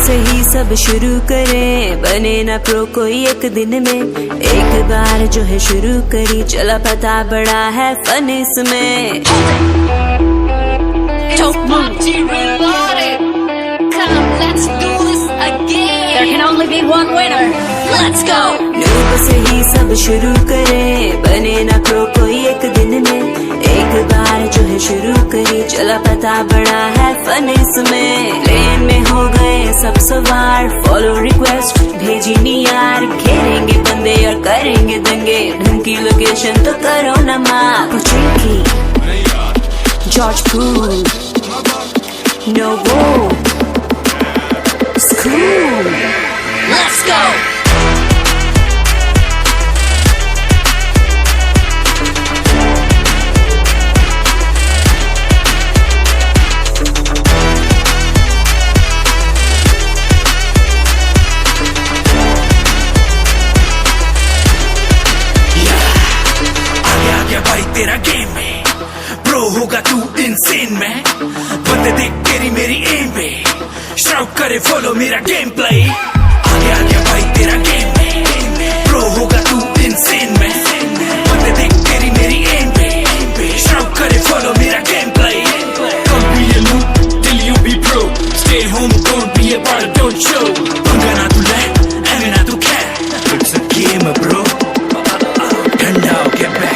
से ही सब शुरू करें, बने ना प्रो कोई एक दिन में। एक बार जो है शुरू करी, चला पता बड़ा है फन इसमें। नूब से ही सब शुरू करें, बने ना प्रो कोई एक दिन में। एक बार जो है शुरू करी, चला पता बड़ा है फन इसमें। प्लेन में हो गए सब सवार, फॉलो रिक्वेस्ट भेजी नी यार। घेरेंगे बंदे और करेंगे दंगे, ढंग की लोकेशन तो करो ना माँ। पुचिंकी, जॉर्ज पूल, नोवो, स्कूल, let's go! तेरा गेम में प्रो होगा तू इनसेन में। बंदे देख तेरी मेरी एम पे, शाउट करे फॉलो मेरा गेम प्ले। आगे आगे भाई तेरा गेम में, प्रो होगा तू इनसेन में। बंदे देख तेरी मेरी एम पे, शाउट करे फॉलो मेरा game play. Don't be a noob till you be pro. Stay home, don't be a part, don't show. पंगा ना तू ले, एवे ना तू खे। It's a game bro, ठंडा हो के बैठ।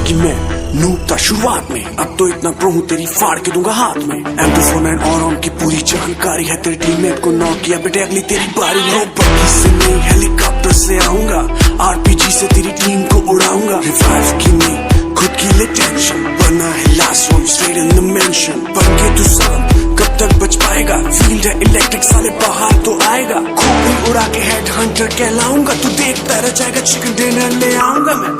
कि मैं नूब था शुरुआत में, अब तो इतना प्रो हूँ तेरी फाड़ के दूंगा हाथ में। M249 और ऑन की पूरी जानकारी है, तेरे टीममेट को नॉक किया बेटे अगली तेरी बारी है। बग्गी से नहीं हेलीकॉप्टर से आऊंगा, RPG से तेरी टीम को उड़ाऊंगा। रिवाइव की नहीं खुद की ले टेंशन, बना है last one straight in the mention. बन के तू सांप कब तक बच पाएगा, फील्ड है इलेक्ट्रिक साले बाहर तो आएगा। खोपड़ी उड़ा के हेड हंटर कहलाऊंगा, तू देखता रह जाएगा चिकन डिनर ले आऊंगा मैं।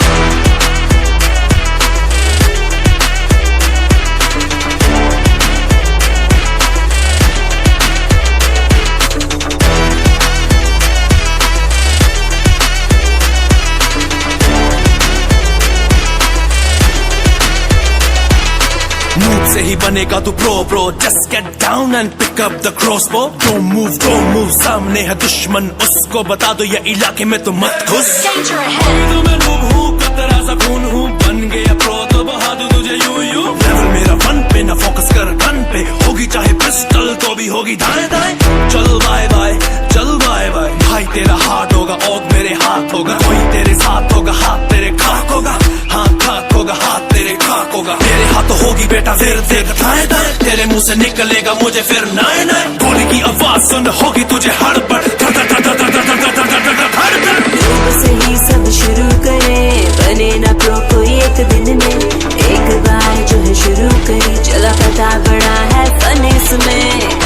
Noob से ही बनेगा तू pro, just get down and pick up the crossbow. Don't move, सामने है दुश्मन, उसको बता दो ये इलाके में तो मत घुस। तो मैं noob हूँ, कतरा सा खून हूँ, बन गया pro तो बहा दूँ तुझे यूं। लेवल मेरा फन पे ना फोकस कर गन पे, होगी चाहे पिस्टल तो भी होगी दाएं दाएं। चल बाय बाय, चल बाय बाय। भाई तेरा हाथ होगा और मेरे हाथ होगा, कोई तेरे साथ होगा हाथ तेरे खाक होगा। हाँ खाक होगा हाथ तेरे खाक होगा। मेरे हाथ तो होगी बेटा फिर देख दाएं दाएं, तेरे मुंह से निकलेगा मुझे फिर नाए नाए। गोली की आवाज सुन होगी तुझे हड़बड़, नूब से ही सब शुरू करें, बने ना प्रो कोई एक दिन में। एक बार जो है शुरू करी, चला पता बड़ा है फन इसमें।